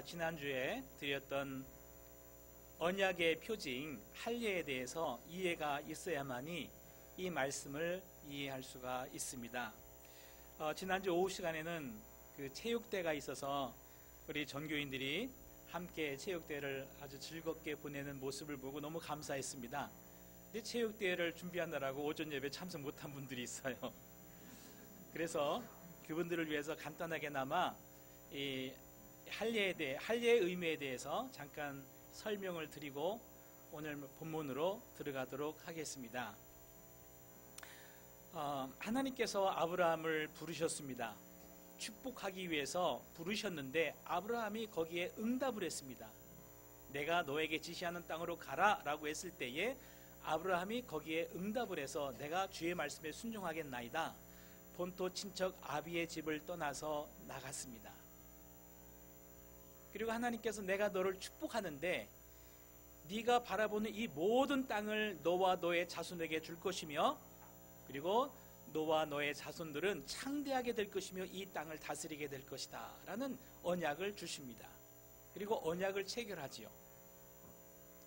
지난주에 드렸던 언약의 표징 할례에 대해서 이해가 있어야만이 이 말씀을 이해할 수가 있습니다. 지난주 오후 시간에는 그 체육대가 있어서 우리 전교인들이 함께 체육대회를 아주 즐겁게 보내는 모습을 보고 너무 감사했습니다. 근데 체육대회를 준비하느라고 오전 예배 참석 못한 분들이 있어요. 그래서 그분들을 위해서 간단하게나마 이 할례의 의미에 대해서 잠깐 설명을 드리고 오늘 본문으로 들어가도록 하겠습니다. 하나님께서 아브라함을 부르셨습니다. 축복하기 위해서 부르셨는데 아브라함이 거기에 응답을 했습니다. 내가 너에게 지시하는 땅으로 가라 라고 했을 때에 아브라함이 거기에 응답을 해서 내가 주의 말씀에 순종하겠나이다. 본토 친척 아비의 집을 떠나서 나갔습니다. 그리고 하나님께서 내가 너를 축복하는데 네가 바라보는 이 모든 땅을 너와 너의 자손에게 줄 것이며 그리고 너와 너의 자손들은 창대하게 될 것이며 이 땅을 다스리게 될 것이다 라는 언약을 주십니다. 그리고 언약을 체결하지요.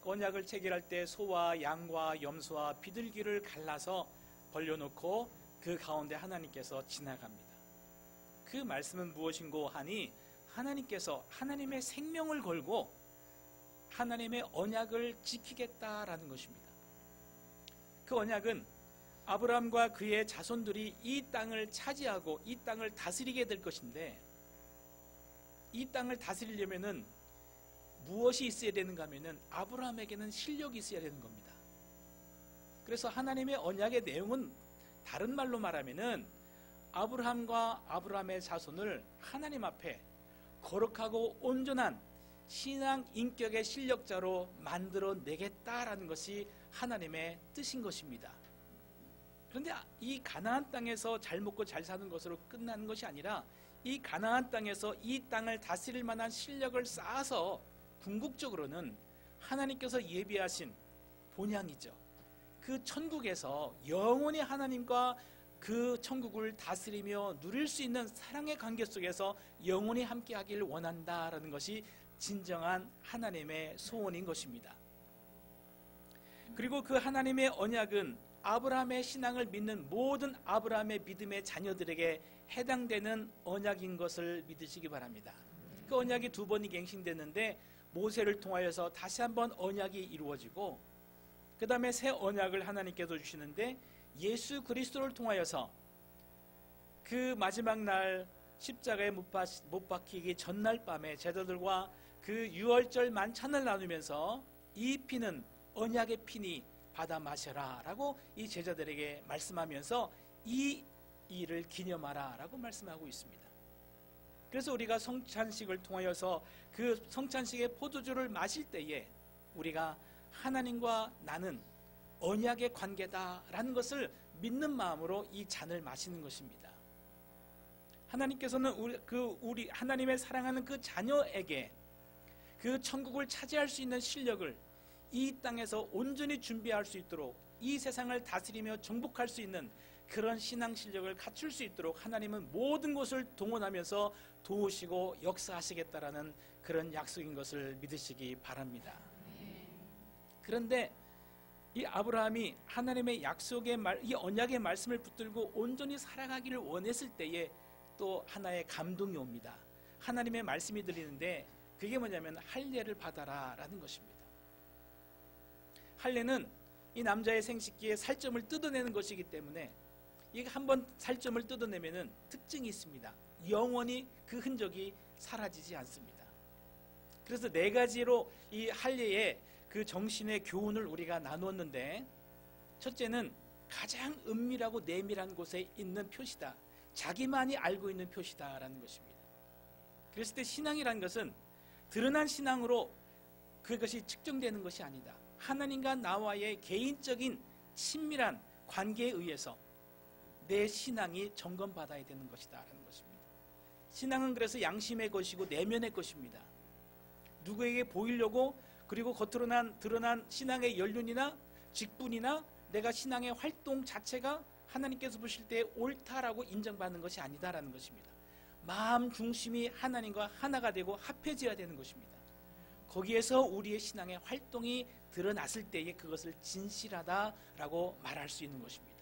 언약을 체결할 때 소와 양과 염소와 비둘기를 갈라서 벌려놓고 그 가운데 하나님께서 지나갑니다. 그 말씀은 무엇인고 하니 하나님께서 하나님의 생명을 걸고 하나님의 언약을 지키겠다라는 것입니다. 그 언약은 아브라함과 그의 자손들이 이 땅을 차지하고 이 땅을 다스리게 될 것인데 이 땅을 다스리려면은 무엇이 있어야 되는가 하면은 아브라함에게는 실력이 있어야 되는 겁니다. 그래서 하나님의 언약의 내용은 다른 말로 말하면은 아브라함과 아브라함의 자손을 하나님 앞에 거룩하고 온전한 신앙 인격의 실력자로 만들어내겠다라는 것이 하나님의 뜻인 것입니다. 그런데 이 가나안 땅에서 잘 먹고 잘 사는 것으로 끝나는 것이 아니라 이 가나안 땅에서 이 땅을 다스릴 만한 실력을 쌓아서 궁극적으로는 하나님께서 예비하신 본향이죠. 그 천국에서 영원히 하나님과 그 천국을 다스리며 누릴 수 있는 사랑의 관계 속에서 영원히 함께하기를 원한다라는 것이 진정한 하나님의 소원인 것입니다. 그리고 그 하나님의 언약은 아브라함의 신앙을 믿는 모든 아브라함의 믿음의 자녀들에게 해당되는 언약인 것을 믿으시기 바랍니다. 그 언약이 두 번이 갱신됐는데 모세를 통하여서 다시 한번 언약이 이루어지고 그 다음에 새 언약을 하나님께서 주시는데 예수 그리스도를 통하여서 그 마지막 날 십자가에 못 박히기 전날 밤에 제자들과 그 유월절 만찬을 나누면서 이 피는 언약의 피니 받아 마셔라 라고 이 제자들에게 말씀하면서 이 일을 기념하라 라고 말씀하고 있습니다. 그래서 우리가 성찬식을 통하여서 그 성찬식의 포도주를 마실 때에 우리가 하나님과 나는 언약의 관계다라는 것을 믿는 마음으로 이 잔을 마시는 것입니다. 하나님께서는 우리 하나님의 사랑하는 그 자녀에게 그 천국을 차지할 수 있는 실력을 이 땅에서 온전히 준비할 수 있도록 이 세상을 다스리며 정복할 수 있는 그런 신앙 실력을 갖출 수 있도록 하나님은 모든 것을 동원하면서 도우시고 역사하시겠다라는 그런 약속인 것을 믿으시기 바랍니다. 그런데 이 아브라함이 하나님의 약속의 이 언약의 말씀을 붙들고 온전히 살아가기를 원했을 때에 또 하나의 감동이 옵니다. 하나님의 말씀이 들리는데 그게 뭐냐면 할례를 받아라 라는 것입니다. 할례는 이 남자의 생식기에 살점을 뜯어내는 것이기 때문에 이게 한번 살점을 뜯어내면은 특징이 있습니다. 영원히 그 흔적이 사라지지 않습니다. 그래서 네 가지로 이 할례의 그 정신의 교훈을 우리가 나누었는데 첫째는 가장 은밀하고 내밀한 곳에 있는 표시다. 자기만이 알고 있는 표시다라는 것입니다. 그랬을 때 신앙이라는 것은 드러난 신앙으로 그것이 측정되는 것이 아니다. 하나님과 나와의 개인적인 친밀한 관계에 의해서 내 신앙이 점검받아야 되는 것이다 라는 것입니다. 신앙은 그래서 양심의 것이고 내면의 것입니다. 누구에게 보이려고 그리고 겉으로 드러난 신앙의 연륜이나 직분이나 내가 신앙의 활동 자체가 하나님께서 보실 때 옳다라고 인정받는 것이 아니다라는 것입니다. 마음 중심이 하나님과 하나가 되고 합해져야 되는 것입니다. 거기에서 우리의 신앙의 활동이 드러났을 때에 그것을 진실하다라고 말할 수 있는 것입니다.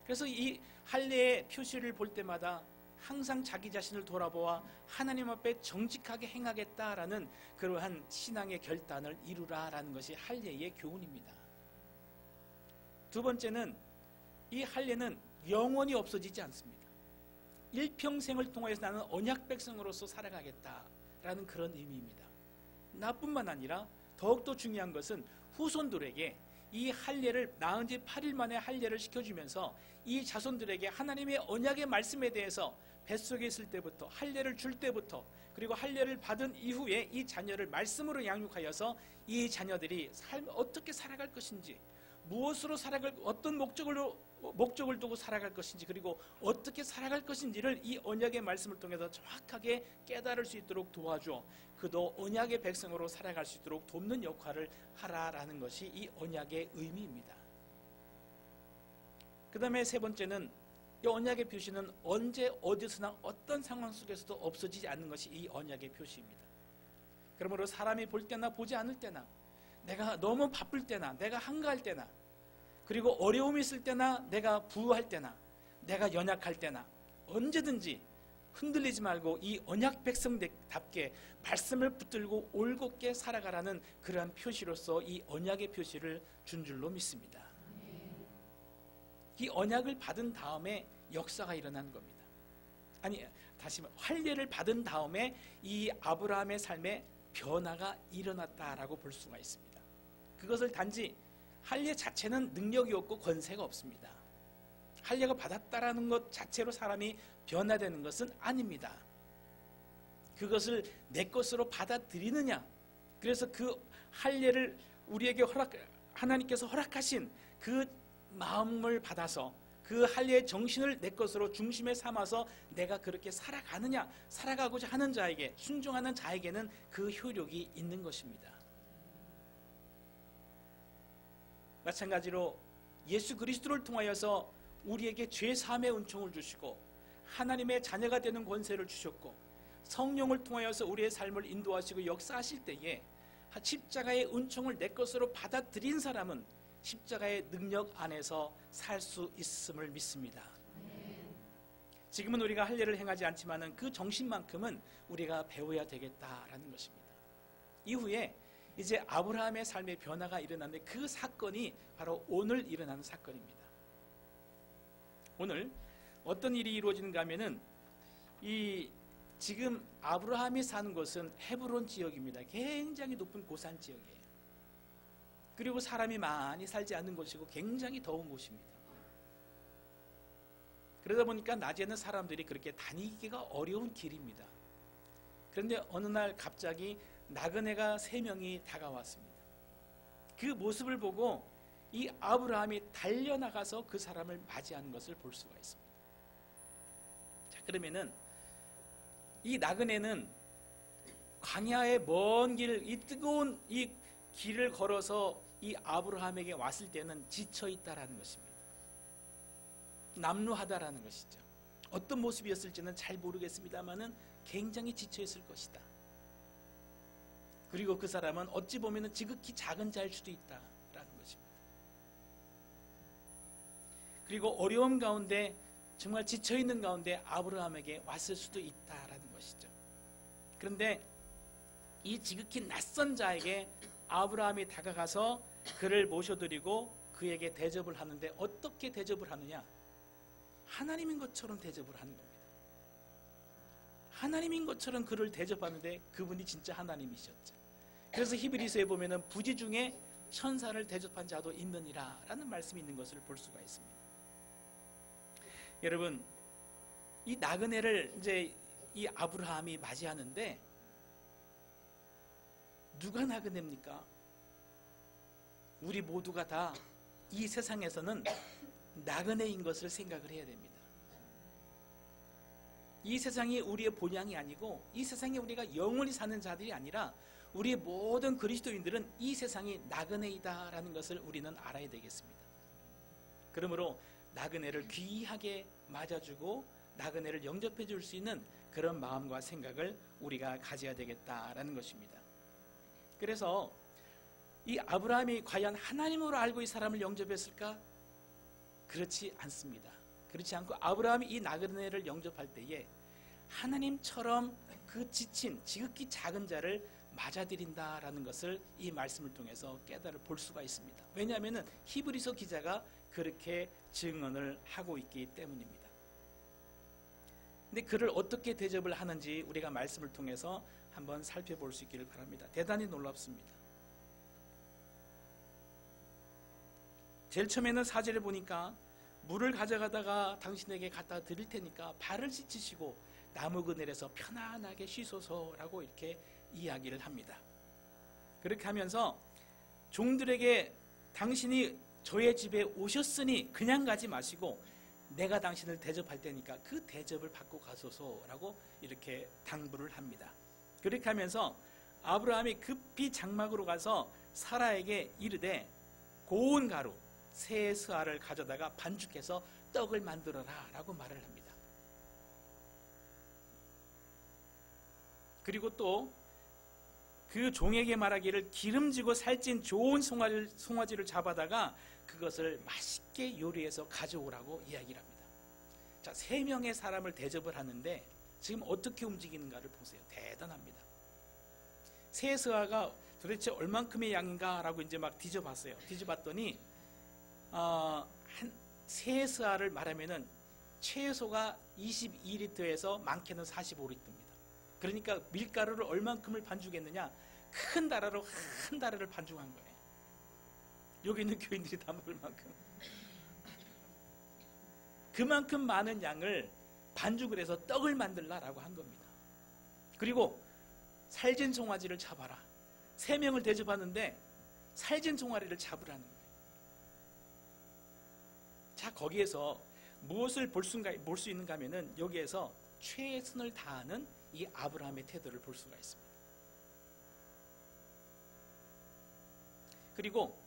그래서 이 할례의 표시를 볼 때마다 항상 자기 자신을 돌아보아 하나님 앞에 정직하게 행하겠다라는 그러한 신앙의 결단을 이루라라는 것이 할례의 교훈입니다. 두 번째는 이 할례는 영원히 없어지지 않습니다. 일평생을 통해서 나는 언약 백성으로서 살아가겠다라는 그런 의미입니다. 나뿐만 아니라 더욱더 중요한 것은 후손들에게 이 할례를 낳은 지 8일 만에 할례를 시켜주면서 이 자손들에게 하나님의 언약의 말씀에 대해서 뱃속에 있을 때부터 할례를 줄 때부터 그리고 할례를 받은 이후에 이 자녀를 말씀으로 양육하여서 이 자녀들이 어떻게 살아갈 것인지, 무엇으로 살아갈, 어떤 목적을 두고 살아갈 것인지, 그리고 어떻게 살아갈 것인지를 이 언약의 말씀을 통해서 정확하게 깨달을 수 있도록 도와줘 그도 언약의 백성으로 살아갈 수 있도록 돕는 역할을 하라라는 것이 이 언약의 의미입니다. 그 다음에 세 번째는 이 언약의 표시는 언제 어디서나 어떤 상황 속에서도 없어지지 않는 것이 이 언약의 표시입니다. 그러므로 사람이 볼 때나 보지 않을 때나, 내가 너무 바쁠 때나, 내가 한가할 때나, 그리고 어려움이 있을 때나, 내가 부유할 때나, 내가 연약할 때나 언제든지 흔들리지 말고 이 언약 백성답게 말씀을 붙들고 올곧게 살아가라는 그러한 표시로서 이 언약의 표시를 준 줄로 믿습니다. 이 언약을 받은 다음에 역사가 일어난 겁니다. 아니, 다시 할례를 받은 다음에 이 아브라함의 삶에 변화가 일어났다라고 볼 수가 있습니다. 그것을 단지 할례 자체는 능력이 없고 권세가 없습니다. 할례가 받았다라는 것 자체로 사람이 변화되는 것은 아닙니다. 그것을 내 것으로 받아들이느냐, 그래서 그 할례를 우리에게 하나님께서 허락하신 그 마음을 받아서 그 할례의 정신을 내 것으로 중심에 삼아서 내가 그렇게 살아가느냐, 살아가고자 하는 자에게, 순종하는 자에게는 그 효력이 있는 것입니다. 마찬가지로 예수 그리스도를 통하여서 우리에게 죄사함의 은총을 주시고 하나님의 자녀가 되는 권세를 주셨고 성령을 통하여서 우리의 삶을 인도하시고 역사하실 때에 십자가의 은총을 내 것으로 받아들인 사람은 십자가의 능력 안에서 살 수 있음을 믿습니다. 지금은 우리가 할례를 행하지 않지만 그 정신만큼은 우리가 배워야 되겠다라는 것입니다. 이후에 이제 아브라함의 삶의 변화가 일어났는데 그 사건이 바로 오늘 일어나는 사건입니다. 오늘 어떤 일이 이루어지는가 하면은 이 지금 아브라함이 사는 곳은 헤브론 지역입니다. 굉장히 높은 고산 지역이에요. 그리고 사람이 많이 살지 않는 곳이고 굉장히 더운 곳입니다. 그러다 보니까 낮에는 사람들이 그렇게 다니기가 어려운 길입니다. 그런데 어느 날 갑자기 나그네가 3명이 다가왔습니다. 그 모습을 보고 이 아브라함이 달려나가서 그 사람을 맞이하는 것을 볼 수가 있습니다. 자, 그러면은 이 나그네는 광야의 먼 길, 이 뜨거운 이 길을 걸어서 이 아브라함에게 왔을 때는 지쳐 있다라는 것입니다. 남루하다라는 것이죠. 어떤 모습이었을지는 잘 모르겠습니다만은 굉장히 지쳐 있을 것이다. 그리고 그 사람은 어찌 보면은 지극히 작은 자일 수도 있다라는 것입니다. 그리고 어려움 가운데 정말 지쳐 있는 가운데 아브라함에게 왔을 수도 있다라는 것이죠. 그런데 이 지극히 낯선 자에게 아브라함이 다가가서 그를 모셔드리고 그에게 대접을 하는데 어떻게 대접을 하느냐? 하나님인 것처럼 대접을 하는 겁니다. 하나님인 것처럼 그를 대접하는데 그분이 진짜 하나님이셨죠. 그래서 히브리서에 보면은 부지 중에 천사를 대접한 자도 있느니라 라는 말씀이 있는 것을 볼 수가 있습니다. 여러분, 이 나그네를 이제 이 아브라함이 맞이하는데 누가 나그네입니까? 우리 모두가 다 이 세상에서는 나그네인 것을 생각을 해야 됩니다. 이 세상이 우리의 본향이 아니고 이 세상에 우리가 영원히 사는 자들이 아니라 우리의 모든 그리스도인들은 이 세상이 나그네이다라는 것을 우리는 알아야 되겠습니다. 그러므로 나그네를 귀하게 맞아주고 나그네를 영접해 줄 수 있는 그런 마음과 생각을 우리가 가져야 되겠다라는 것입니다. 그래서 이 아브라함이 과연 하나님으로 알고 이 사람을 영접했을까? 그렇지 않습니다. 그렇지 않고 아브라함이 이 나그네를 영접할 때에 하나님처럼 그 지친 지극히 작은 자를 맞아들인다라는 것을 이 말씀을 통해서 깨달아 볼 수가 있습니다. 왜냐하면 히브리서 기자가 그렇게 증언을 하고 있기 때문입니다. 근데 그를 어떻게 대접을 하는지 우리가 말씀을 통해서 한번 살펴볼 수 있기를 바랍니다. 대단히 놀랍습니다. 제일 처음에는 4절에 보니까 물을 가져가다가 당신에게 갖다 드릴 테니까 발을 씻으시고 나무 그늘에서 편안하게 쉬소서라고 이렇게 이야기를 합니다. 그렇게 하면서 종들에게 당신이 저의 집에 오셨으니 그냥 가지 마시고 내가 당신을 대접할 테니까 그 대접을 받고 가소서라고 이렇게 당부를 합니다. 그렇게 하면서 아브라함이 급히 장막으로 가서 사라에게 이르되 고운 가루 새 스아를 가져다가 반죽해서 떡을 만들어라 라고 말을 합니다. 그리고 또 그 종에게 말하기를 기름지고 살찐 좋은 송아지를 잡아다가 그것을 맛있게 요리해서 가져오라고 이야기를 합니다. 자, 3명의 사람을 대접을 하는데 지금 어떻게 움직이는가를 보세요. 대단합니다. 새 스아가 도대체 얼만큼의 양인가 라고 이제 막 뒤져봤어요. 뒤져봤더니 새 스아를 말하면은 최소가 22리터에서 많게는 45리터입니다. 그러니까 밀가루를 얼만큼을 반죽했느냐? 큰 다라로 한 다라를 반죽한 거예요. 여기 있는 교인들이 다 먹을 만큼. 그만큼 많은 양을 반죽을 해서 떡을 만들라라고 한 겁니다. 그리고 살진 송아지를 잡아라. 3명을 대접하는데 살진 송아지를 잡으라는 거예요. 자, 거기에서 무엇을 볼 수 있는가 하면은 여기에서 최선을 다하는 이 아브라함의 태도를 볼 수가 있습니다. 그리고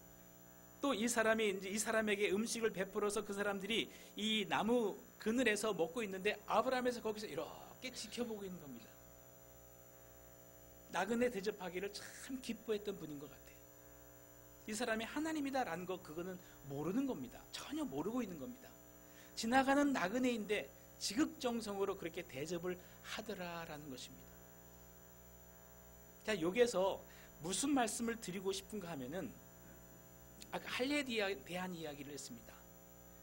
또 이 사람이 이제 이 사람에게 음식을 베풀어서 그 사람들이 이 나무 그늘에서 먹고 있는데 아브라함에서 거기서 이렇게 지켜보고 있는 겁니다. 나그네 대접하기를 참 기뻐했던 분인 것 같아요. 이 사람이 하나님이다라는 거 그거는 모르는 겁니다. 전혀 모르고 있는 겁니다. 지나가는 나그네인데 지극정성으로 그렇게 대접을 하더라라는 것입니다. 자, 여기에서 무슨 말씀을 드리고 싶은가 하면은 아까 할례에 대한 이야기를 했습니다.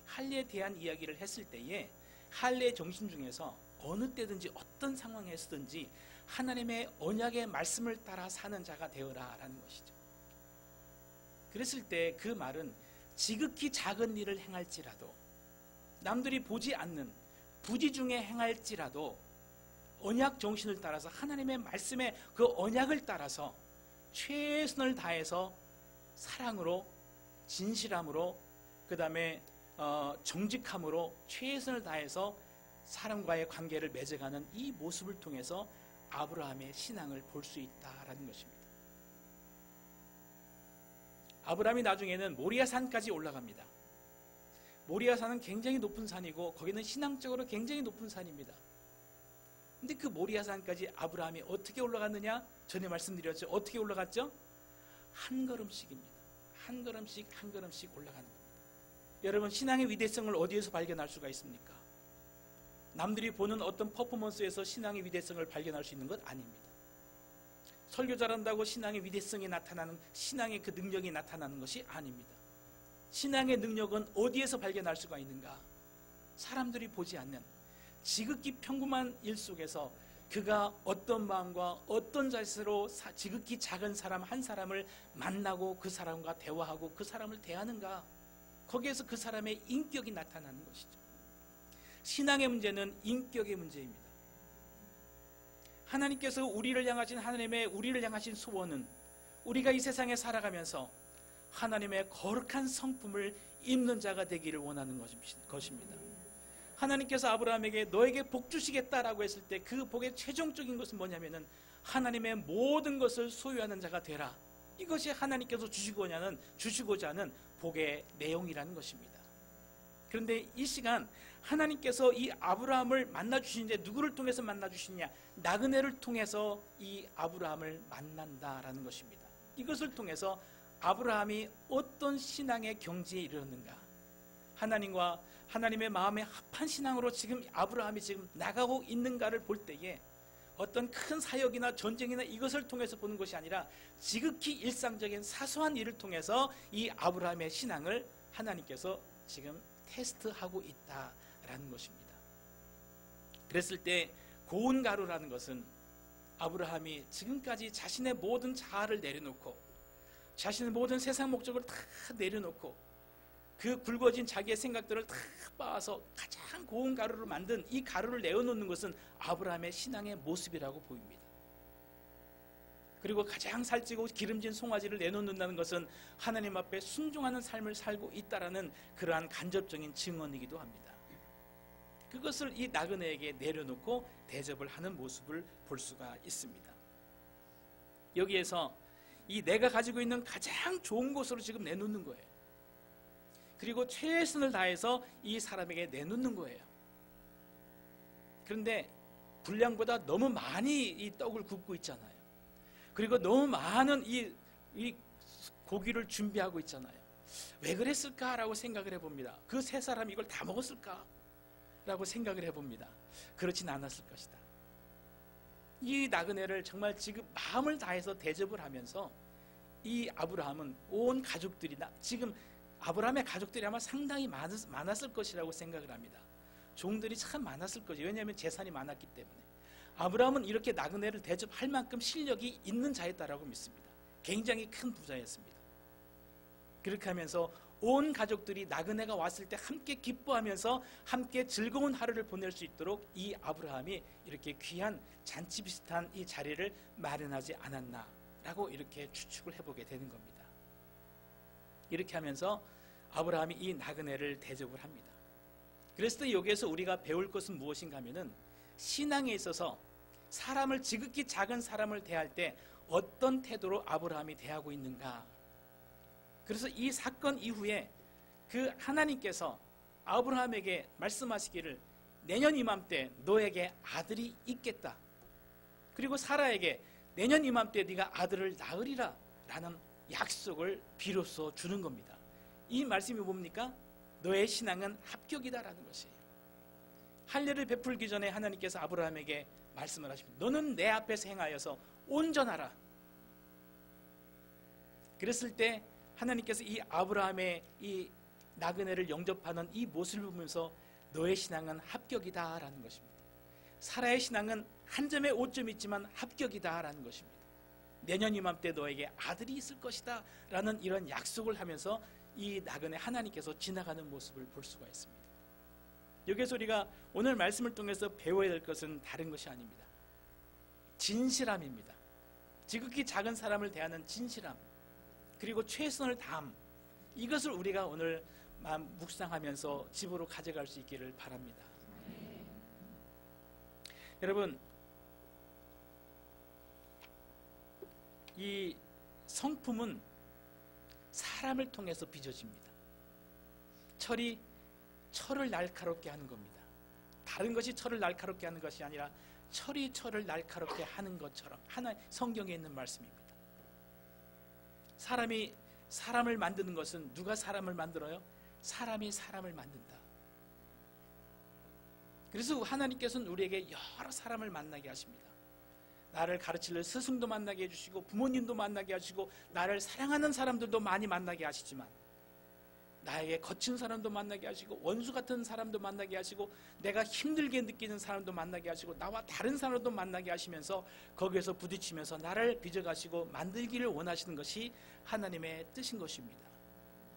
할례에 대한 이야기를 했을 때에 할례의 정신 중에서 어느 때든지 어떤 상황에서든지 하나님의 언약의 말씀을 따라 사는 자가 되어라라는 것이죠. 그랬을 때 그 말은 지극히 작은 일을 행할지라도 남들이 보지 않는 부지 중에 행할지라도 언약 정신을 따라서 하나님의 말씀의 그 언약을 따라서 최선을 다해서 사랑으로 진실함으로 그 다음에 정직함으로 최선을 다해서 사람과의 관계를 맺어가는 이 모습을 통해서 아브라함의 신앙을 볼 수 있다라는 것입니다. 아브라함이 나중에는 모리아산까지 올라갑니다. 모리아산은 굉장히 높은 산이고 거기는 신앙적으로 굉장히 높은 산입니다. 근데 그 모리아산까지 아브라함이 어떻게 올라갔느냐? 전에 말씀드렸죠. 어떻게 올라갔죠? 한 걸음씩입니다. 한 걸음씩 한 걸음씩 올라가는 겁니다. 여러분, 신앙의 위대성을 어디에서 발견할 수가 있습니까? 남들이 보는 어떤 퍼포먼스에서 신앙의 위대성을 발견할 수 있는 것 아닙니다. 설교 잘한다고 신앙의 위대성이 나타나는, 신앙의 그 능력이 나타나는 것이 아닙니다. 신앙의 능력은 어디에서 발견할 수가 있는가? 사람들이 보지 않는 지극히 평범한 일 속에서 그가 어떤 마음과 어떤 자세로 지극히 작은 사람 한 사람을 만나고 그 사람과 대화하고 그 사람을 대하는가? 거기에서 그 사람의 인격이 나타나는 것이죠. 신앙의 문제는 인격의 문제입니다. 하나님께서 우리를 향하신 소원은 우리가 이 세상에 살아가면서 하나님의 거룩한 성품을 입는 자가 되기를 원하는 것입니다. 하나님께서 아브라함에게 너에게 복 주시겠다라고 했을 때 그 복의 최종적인 것은 뭐냐면은 하나님의 모든 것을 소유하는 자가 되라. 이것이 하나님께서 주시고자 하는 복의 내용이라는 것입니다. 그런데 이 시간 하나님께서 이 아브라함을 만나 주시는데 누구를 통해서 만나 주시냐? 나그네를 통해서 이 아브라함을 만난다라는 것입니다. 이것을 통해서 아브라함이 어떤 신앙의 경지에 이르렀는가? 하나님과 하나님의 마음에 합한 신앙으로 지금 아브라함이 지금 나가고 있는가를 볼 때에 어떤 큰 사역이나 전쟁이나 이것을 통해서 보는 것이 아니라 지극히 일상적인 사소한 일을 통해서 이 아브라함의 신앙을 하나님께서 지금 테스트하고 있다라는 것입니다. 그랬을 때 고운 가루라는 것은 아브라함이 지금까지 자신의 모든 자아를 내려놓고 자신의 모든 세상 목적을 다 내려놓고 그 굵어진 자기의 생각들을 다 빻아서 가장 고운 가루로 만든 이 가루를 내어놓는 것은 아브라함의 신앙의 모습이라고 보입니다. 그리고 가장 살찌고 기름진 송아지를 내놓는다는 것은 하나님 앞에 순종하는 삶을 살고 있다라는 그러한 간접적인 증언이기도 합니다. 그것을 이 나그네에게 내려놓고 대접을 하는 모습을 볼 수가 있습니다. 여기에서 이 내가 가지고 있는 가장 좋은 것으로 지금 내놓는 거예요. 그리고 최선을 다해서 이 사람에게 내놓는 거예요. 그런데 분량보다 너무 많이 이 떡을 굽고 있잖아요. 그리고 너무 많은 이 고기를 준비하고 있잖아요. 왜 그랬을까라고 생각을 해봅니다. 그 세 사람이 이걸 다 먹었을까? 라고 생각을 해봅니다. 그렇진 않았을 것이다. 이 나그네를 정말 지금 마음을 다해서 대접을 하면서 이 아브라함은 온 가족들이 지금 아브라함의 가족들이 아마 상당히 많았을 것이라고 생각을 합니다. 종들이 참 많았을 거죠. 왜냐하면 재산이 많았기 때문에. 아브라함은 이렇게 나그네를 대접할 만큼 실력이 있는 자였다라고 믿습니다. 굉장히 큰 부자였습니다. 그렇게 하면서 온 가족들이 나그네가 왔을 때 함께 기뻐하면서 함께 즐거운 하루를 보낼 수 있도록 이 아브라함이 이렇게 귀한 잔치 비슷한 이 자리를 마련하지 않았나라고 이렇게 추측을 해보게 되는 겁니다. 이렇게 하면서 아브라함이 이 나그네를 대접을 합니다. 그래서 또 여기에서 우리가 배울 것은 무엇인가 하면은 신앙에 있어서 사람을 지극히 작은 사람을 대할 때 어떤 태도로 아브라함이 대하고 있는가. 그래서 이 사건 이후에 그 하나님께서 아브라함에게 말씀하시기를 내년 이맘때 너에게 아들이 있겠다. 그리고 사라에게 내년 이맘때 네가 아들을 낳으리라 라는 약속을 비로소 주는 겁니다. 이 말씀이 뭡니까? 너의 신앙은 합격이다라는 것이에요. 할례를 베풀기 전에 하나님께서 아브라함에게 말씀을 하십니다. 너는 내 앞에서 행하여서 온전하라. 그랬을 때 하나님께서 이 아브라함의 이 나그네를 영접하는 이 모습을 보면서 너의 신앙은 합격이다라는 것입니다. 사라의 신앙은 한 점에 5점 있지만 합격이다라는 것입니다. 내년 이맘때 너에게 아들이 있을 것이다 라는 이런 약속을 하면서 이 나그네 하나님께서 지나가는 모습을 볼 수가 있습니다. 여기서 우리가 오늘 말씀을 통해서 배워야 될 것은 다른 것이 아닙니다. 진실함입니다. 지극히 작은 사람을 대하는 진실함, 그리고 최선을 다함, 이것을 우리가 오늘 묵상하면서 집으로 가져갈 수 있기를 바랍니다. 여러분, 이 성품은 사람을 통해서 빚어집니다. 철을 날카롭게 하는 겁니다. 다른 것이 철을 날카롭게 하는 것이 아니라 철이 철을 날카롭게 하는 것처럼 성경에 있는 말씀입니다. 사람이 사람을 만드는 것은 누가 사람을 만들어요? 사람이 사람을 만든다. 그래서 하나님께서는 우리에게 여러 사람을 만나게 하십니다. 나를 가르칠 스승도 만나게 해주시고 부모님도 만나게 하시고 나를 사랑하는 사람들도 많이 만나게 하시지만 나에게 거친 사람도 만나게 하시고 원수 같은 사람도 만나게 하시고 내가 힘들게 느끼는 사람도 만나게 하시고 나와 다른 사람도 만나게 하시면서 거기에서 부딪히면서 나를 빚어가시고 만들기를 원하시는 것이 하나님의 뜻인 것입니다.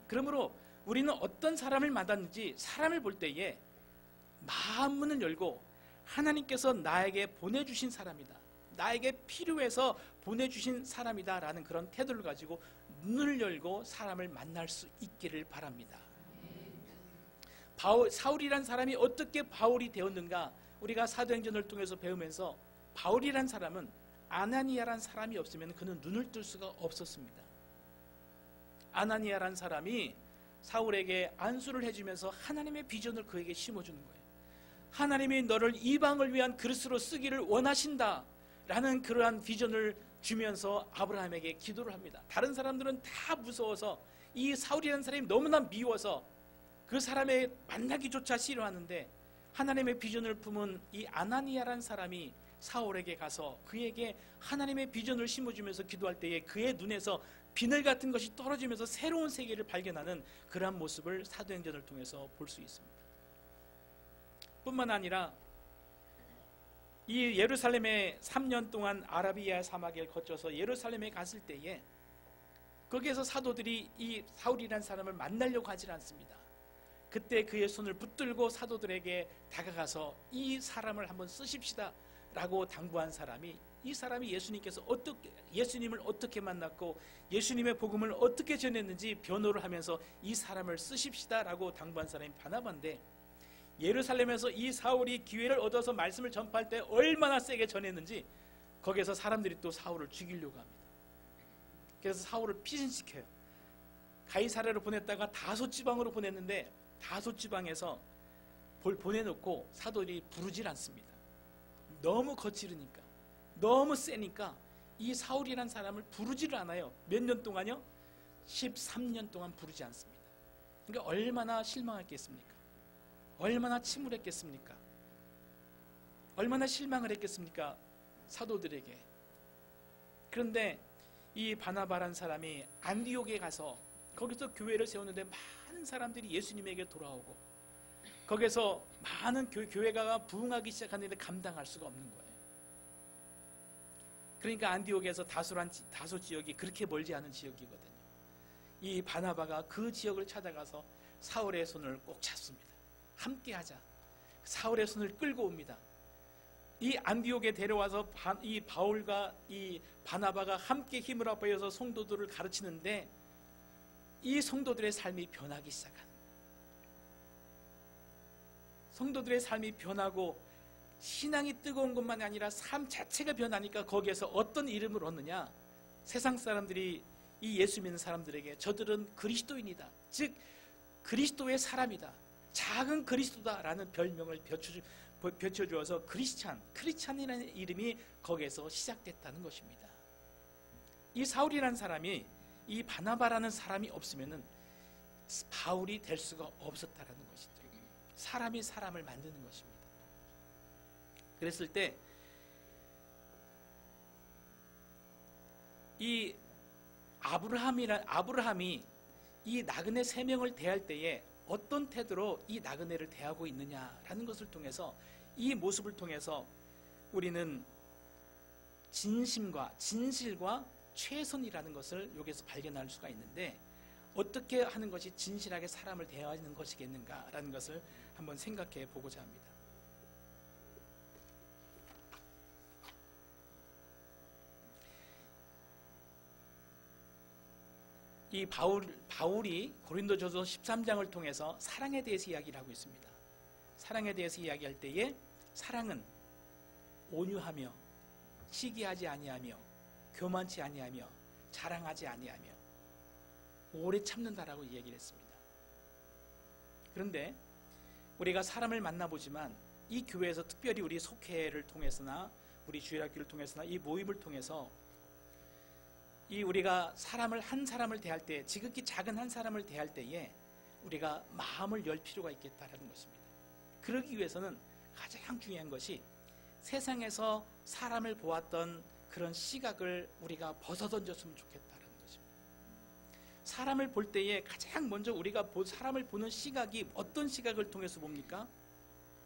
그러므로 우리는 어떤 사람을 만났는지 사람을 볼 때에 마음문을 열고 하나님께서 나에게 보내주신 사람이다, 나에게 필요해서 보내주신 사람이다 라는 그런 태도를 가지고 눈을 열고 사람을 만날 수 있기를 바랍니다. 사울이란 사람이 어떻게 바울이 되었는가, 우리가 사도행전을 통해서 배우면서 바울이란 사람은 아나니아란 사람이 없으면 그는 눈을 뜰 수가 없었습니다. 아나니아란 사람이 사울에게 안수를 해주면서 하나님의 비전을 그에게 심어주는 거예요. 하나님이 너를 이방을 위한 그릇으로 쓰기를 원하신다 라는 그러한 비전을 주면서 아브라함에게 기도를 합니다. 다른 사람들은 다 무서워서, 이 사울이라는 사람이 너무나 미워서 그 사람의 만나기조차 싫어하는데, 하나님의 비전을 품은 이 아나니아라는 사람이 사울에게 가서 그에게 하나님의 비전을 심어주면서 기도할 때에 그의 눈에서 비늘 같은 것이 떨어지면서 새로운 세계를 발견하는 그러한 모습을 사도행전을 통해서 볼 수 있습니다. 뿐만 아니라 이 예루살렘에 3년 동안 아라비아 사막을 거쳐서 예루살렘에 갔을 때에 거기에서 사도들이 이 사울이라는 사람을 만나려고 하지 않습니다. 그때 그의 손을 붙들고 사도들에게 다가가서 이 사람을 한번 쓰십시다 라고 당부한 사람이, 이 사람이 예수님을 어떻게 만났고 예수님의 복음을 어떻게 전했는지 변호를 하면서 이 사람을 쓰십시다 라고 당부한 사람이 바나바인데, 예루살렘에서 이 사울이 기회를 얻어서 말씀을 전파할 때 얼마나 세게 전했는지 거기에서 사람들이 또 사울을 죽이려고 합니다. 그래서 사울을 피신시켜요. 가이사랴로 보냈다가 다소 지방으로 보냈는데, 다소 지방에서 보내놓고 사도들이 부르질 않습니다. 너무 거칠으니까, 너무 세니까 이 사울이라는 사람을 부르지를 않아요. 몇 년 동안요? 13년 동안 부르지 않습니다. 그러니까 얼마나 실망했겠습니까? 얼마나 침울했겠습니까? 얼마나 실망을 했겠습니까? 사도들에게. 그런데 이 바나바라는 사람이 안디옥에 가서 거기서 교회를 세우는데 많은 사람들이 예수님에게 돌아오고, 거기서 많은 교회가 부흥하기 시작하는데 감당할 수가 없는 거예요. 그러니까 안디옥에서 다소 지역이 그렇게 멀지 않은 지역이거든요. 이 바나바가 그 지역을 찾아가서 사울의 손을 꼭 잡습니다. 함께 하자. 사울의 손을 끌고 옵니다. 이 안디옥에 데려와서 이 바울과 이 바나바가 함께 힘을 합하여서 성도들을 가르치는데, 이 성도들의 삶이 변하기 시작한, 성도들의 삶이 변하고 신앙이 뜨거운 것만이 아니라 삶 자체가 변하니까 거기에서 어떤 이름을 얻느냐, 세상 사람들이 이 예수 믿는 사람들에게 저들은 그리스도인이다, 즉 그리스도의 사람이다, 작은 그리스도다라는 별명을 벼쳐주어서 크리스찬이라는 이름이 거기에서 시작됐다는 것입니다. 이 사울이라는 사람이, 이 바나바라는 사람이 없으면은 바울이 될 수가 없었다라는 것이죠. 사람이 사람을 만드는 것입니다. 그랬을 때 이 아브라함이 이 나그네 3명을 대할 때에 어떤 태도로 이 나그네를 대하고 있느냐라는 것을 통해서, 이 모습을 통해서 우리는 진심과 진실과 최선이라는 것을 여기서 발견할 수가 있는데, 어떻게 하는 것이 진실하게 사람을 대하는 것이겠는가라는 것을 한번 생각해 보고자 합니다. 이 바울이 고린도전서 13장을 통해서 사랑에 대해서 이야기를 하고 있습니다. 사랑에 대해서 이야기할 때에 사랑은 온유하며 시기하지 아니하며 교만치 아니하며 자랑하지 아니하며 오래 참는다라고 얘기를 했습니다. 그런데 우리가 사람을 만나보지만 이 교회에서 특별히 우리 속회를 통해서나 우리 주일학교를 통해서나 이 모임을 통해서 이 우리가 한 사람을 대할 때, 지극히 작은 한 사람을 대할 때에 우리가 마음을 열 필요가 있겠다라는 것입니다. 그러기 위해서는 가장 중요한 것이 세상에서 사람을 보았던 그런 시각을 우리가 벗어던졌으면 좋겠다는 것입니다. 사람을 볼 때에 가장 먼저 우리가 사람을 보는 시각이 어떤 시각을 통해서 봅니까?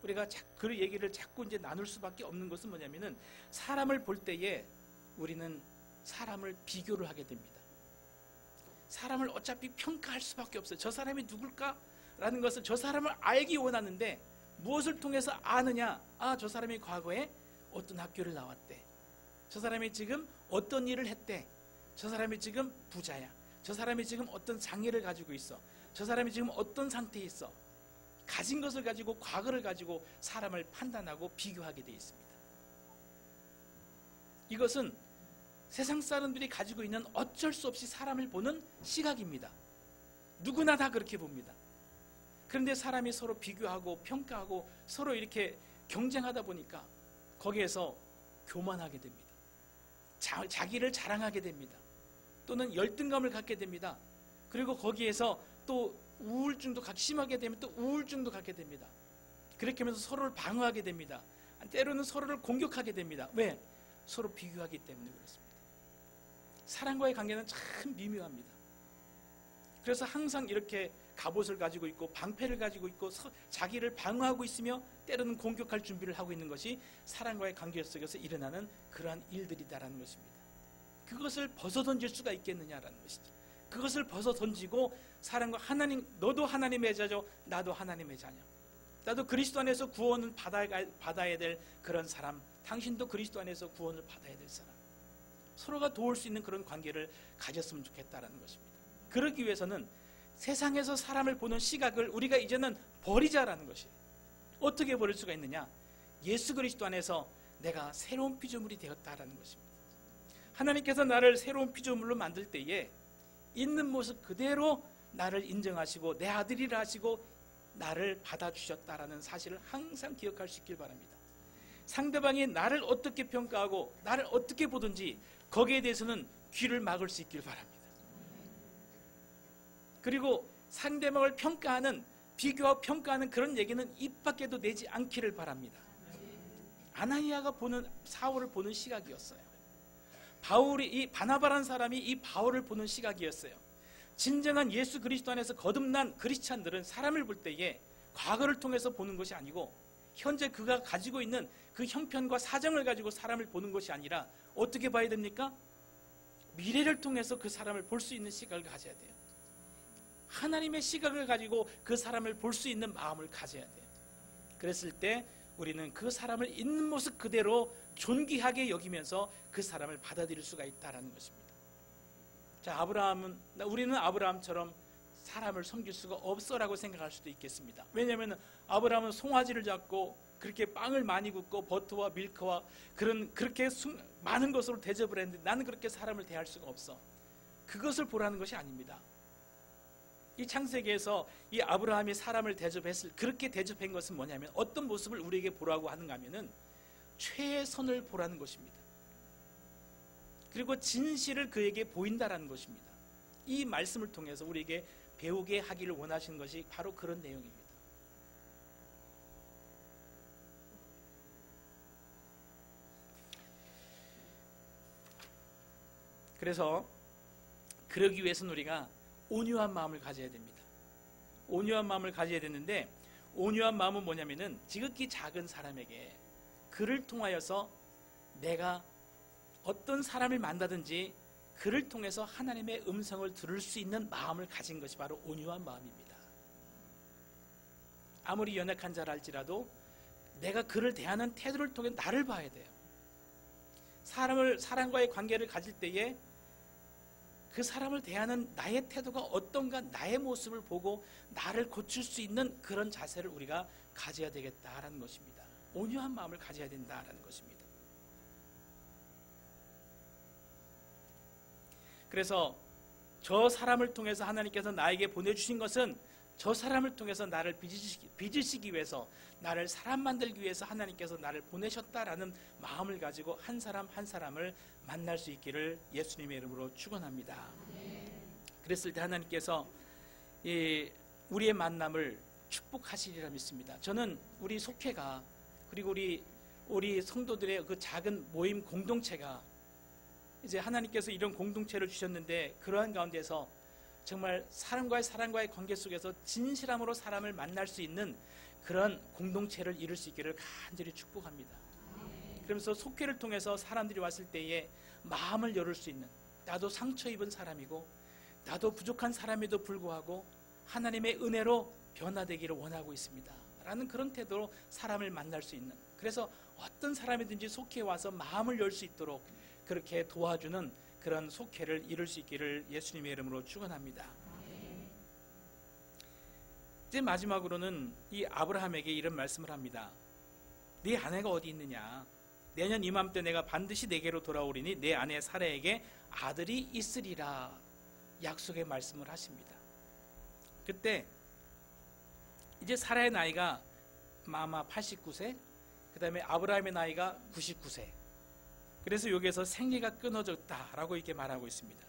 우리가 그 얘기를 자꾸 이제 나눌 수밖에 없는 것은 뭐냐면은, 사람을 볼 때에 우리는 사람을 비교를 하게 됩니다. 사람을 어차피 평가할 수밖에 없어요. 저 사람이 누굴까? 라는 것을 저 사람을 알기 원하는데 무엇을 통해서 아느냐? 저 사람이 과거에 어떤 학교를 나왔대. 저 사람이 지금 어떤 일을 했대. 저 사람이 지금 부자야. 저 사람이 지금 어떤 장애를 가지고 있어. 저 사람이 지금 어떤 상태에 있어. 가진 것을 가지고, 과거를 가지고 사람을 판단하고 비교하게 되어 있습니다. 이것은 세상 사람들이 가지고 있는 어쩔 수 없이 사람을 보는 시각입니다. 누구나 다 그렇게 봅니다. 그런데 사람이 서로 비교하고 평가하고 서로 이렇게 경쟁하다 보니까 거기에서 교만하게 됩니다. 자기를 자랑하게 됩니다. 또는 열등감을 갖게 됩니다. 그리고 거기에서 또 우울증도 심하게 되면 또 우울증도 갖게 됩니다. 그렇게 하면서 서로를 방어하게 됩니다. 때로는 서로를 공격하게 됩니다. 왜? 서로 비교하기 때문에 그렇습니다. 사랑과의 관계는 참 미묘합니다. 그래서 항상 이렇게 갑옷을 가지고 있고 방패를 가지고 있고 자기를 방어하고 있으며 때로는 공격할 준비를 하고 있는 것이 사랑과의 관계 속에서 일어나는 그러한 일들이다라는 것입니다. 그것을 벗어던질 수가 있겠느냐라는 것이죠. 그것을 벗어던지고 사랑과 하나님, 너도 하나님의 자죠, 나도 하나님의 자녀, 나도 그리스도 안에서 구원을 받아야 될 그런 사람, 당신도 그리스도 안에서 구원을 받아야 될 사람, 서로가 도울 수 있는 그런 관계를 가졌으면 좋겠다라는 것입니다. 그러기 위해서는 세상에서 사람을 보는 시각을 우리가 이제는 버리자라는 것이에요. 어떻게 버릴 수가 있느냐? 예수 그리스도 안에서 내가 새로운 피조물이 되었다라는 것입니다. 하나님께서 나를 새로운 피조물로 만들 때에 있는 모습 그대로 나를 인정하시고 내 아들이라 하시고 나를 받아주셨다라는 사실을 항상 기억할 수 있길 바랍니다. 상대방이 나를 어떻게 평가하고 나를 어떻게 보든지 거기에 대해서는 귀를 막을 수 있길 바랍니다. 그리고 상대방을 평가하는, 비교하고 평가하는 그런 얘기는 입 밖에도 내지 않기를 바랍니다. 아나니아가 보는, 사울을 보는 시각이었어요. 이 바나바라는 사람이 이 바울을 보는 시각이었어요. 진정한 예수 그리스도 안에서 거듭난 크리스찬들은 사람을 볼 때에 과거를 통해서 보는 것이 아니고 현재 그가 가지고 있는 그 형편과 사정을 가지고 사람을 보는 것이 아니라 어떻게 봐야 됩니까? 미래를 통해서 그 사람을 볼 수 있는 시각을 가져야 돼요. 하나님의 시각을 가지고 그 사람을 볼 수 있는 마음을 가져야 돼요. 그랬을 때 우리는 그 사람을 있는 모습 그대로 존귀하게 여기면서 그 사람을 받아들일 수가 있다는 것입니다. 자, 우리는 아브라함처럼 사람을 섬길 수가 없어라고 생각할 수도 있겠습니다. 왜냐하면 아브라함은 송아지를 잡고 그렇게 빵을 많이 굽고 버터와 밀크와 그렇게 많은 것으로 대접을 했는데 나는 그렇게 사람을 대할 수가 없어. 그것을 보라는 것이 아닙니다. 이 창세기에서 이 아브라함이 사람을 그렇게 대접한 것은 뭐냐면 어떤 모습을 우리에게 보라고 하는가 하면은 최선을 보라는 것입니다. 그리고 진실을 그에게 보인다라는 것입니다. 이 말씀을 통해서 우리에게 배우게 하기를 원하시는 것이 바로 그런 내용입니다. 그래서 그러기 위해서는 우리가 온유한 마음을 가져야 됩니다. 온유한 마음을 가져야 되는데 온유한 마음은 뭐냐면은 지극히 작은 사람에게 그를 통하여서 내가 어떤 사람을 만나든지 그를 통해서 하나님의 음성을 들을 수 있는 마음을 가진 것이 바로 온유한 마음입니다. 아무리 연약한 자라 할지라도 내가 그를 대하는 태도를 통해 나를 봐야 돼요. 사람과의 관계를 가질 때에 그 사람을 대하는 나의 태도가 어떤가, 나의 모습을 보고 나를 고칠 수 있는 그런 자세를 우리가 가져야 되겠다라는 것입니다. 온유한 마음을 가져야 된다라는 것입니다. 그래서 저 사람을 통해서 하나님께서 나에게 보내주신 것은 저 사람을 통해서 나를 빚으시기 위해서, 나를 사람 만들기 위해서 하나님께서 나를 보내셨다라는 마음을 가지고 한 사람 한 사람을 만날 수 있기를 예수님의 이름으로 축원합니다. 그랬을 때 하나님께서 우리의 만남을 축복하시리라 믿습니다. 저는 우리 속회가, 그리고 우리 성도들의 그 작은 모임 공동체가 이제 하나님께서 이런 공동체를 주셨는데 그러한 가운데서 정말 사람과의 관계 속에서 진실함으로 사람을 만날 수 있는 그런 공동체를 이룰 수 있기를 간절히 축복합니다. 그러면서 속회를 통해서 사람들이 왔을 때에 마음을 열을 수 있는, 나도 상처 입은 사람이고 나도 부족한 사람에도 불구하고 하나님의 은혜로 변화되기를 원하고 있습니다 라는 그런 태도로 사람을 만날 수 있는, 그래서 어떤 사람이든지 속회에 와서 마음을 열 수 있도록 그렇게 도와주는 그런 속회를 이룰 수 있기를 예수님의 이름으로 축원합니다. 이제 마지막으로는 이 아브라함에게 이런 말씀을 합니다. 네 아내가 어디 있느냐? 내년 이맘때 내가 반드시 내게로 돌아오리니 내 아내 사라에게 아들이 있으리라 약속의 말씀을 하십니다. 그때 이제 사라의 나이가 아마 89세, 그 다음에 아브라함의 나이가 99세. 그래서 여기에서 생리가 끊어졌다라고 이렇게 말하고 있습니다.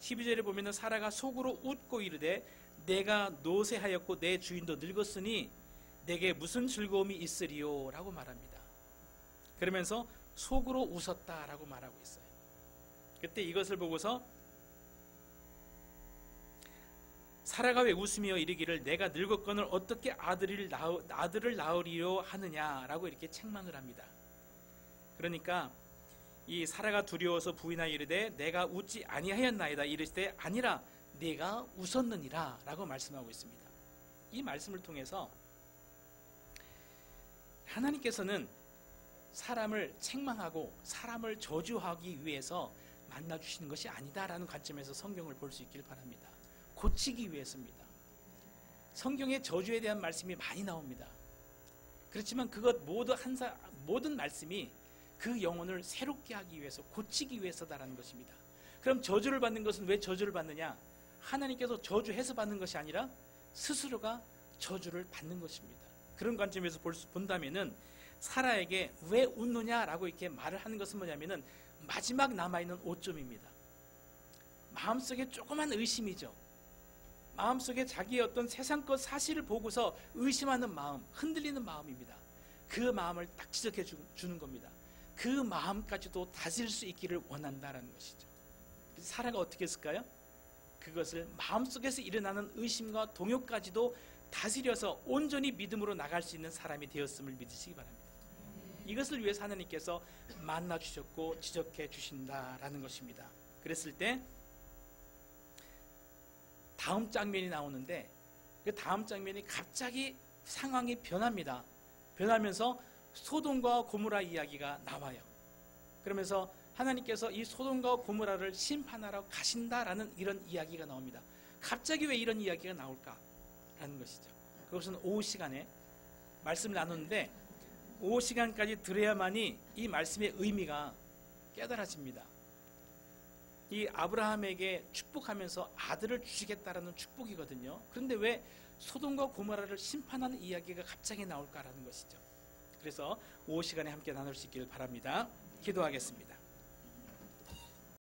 12절에 보면은 사라가 속으로 웃고 이르되 내가 노쇠하였고 내 주인도 늙었으니 내게 무슨 즐거움이 있으리요 라고 말합니다. 그러면서 속으로 웃었다라고 말하고 있어요. 그때 이것을 보고서 사라가 왜 웃으며 이르기를 내가 늙었거늘 어떻게 아들을 낳으리요 하느냐라고 이렇게 책망을 합니다. 그러니까 이 사라가 두려워서 부인하여 이르되 내가 웃지 아니하였나이다 이르시되 아니라 내가 웃었느니라 라고 말씀하고 있습니다. 이 말씀을 통해서 하나님께서는 사람을 책망하고 사람을 저주하기 위해서 만나주시는 것이 아니다라는 관점에서 성경을 볼 수 있길 바랍니다. 고치기 위해서입니다. 성경에 저주에 대한 말씀이 많이 나옵니다. 그렇지만 그것 모든 말씀이 그 영혼을 새롭게 하기 위해서, 고치기 위해서다라는 것입니다. 그럼 저주를 받는 것은 왜 저주를 받느냐? 하나님께서 저주해서 받는 것이 아니라 스스로가 저주를 받는 것입니다. 그런 관점에서 본다면은 사라에게 왜 웃느냐라고 이렇게 말을 하는 것은 뭐냐면은 마지막 남아있는 오점입니다. 마음속에 조그만 의심이죠. 마음속에 자기의 어떤 세상것 사실을 보고서 의심하는 마음, 흔들리는 마음입니다. 그 마음을 딱 지적해 주는 겁니다. 그 마음까지도 다스릴 수 있기를 원한다라는 것이죠. 사라가 어떻게 했을까요? 그것을 마음속에서 일어나는 의심과 동요까지도 다스려서 온전히 믿음으로 나갈 수 있는 사람이 되었음을 믿으시기 바랍니다. 이것을 위해서 하나님께서 만나 주셨고 지적해 주신다라는 것입니다. 그랬을 때 다음 장면이 나오는데 그 다음 장면이 갑자기 상황이 변합니다. 변하면서 소돔과 고모라 이야기가 나와요. 그러면서 하나님께서 이 소돔과 고모라를 심판하러 가신다라는 이런 이야기가 나옵니다. 갑자기 왜 이런 이야기가 나올까라는 것이죠. 그것은 오후 시간에 말씀을 나누는데 오후 시간까지 들어야만이 이 말씀의 의미가 깨달아집니다. 이 아브라함에게 축복하면서 아들을 주시겠다라는 축복이거든요. 그런데 왜 소돔과 고모라를 심판하는 이야기가 갑자기 나올까라는 것이죠. 그래서 오후 시간에 함께 나눌 수 있기를 바랍니다. 기도하겠습니다.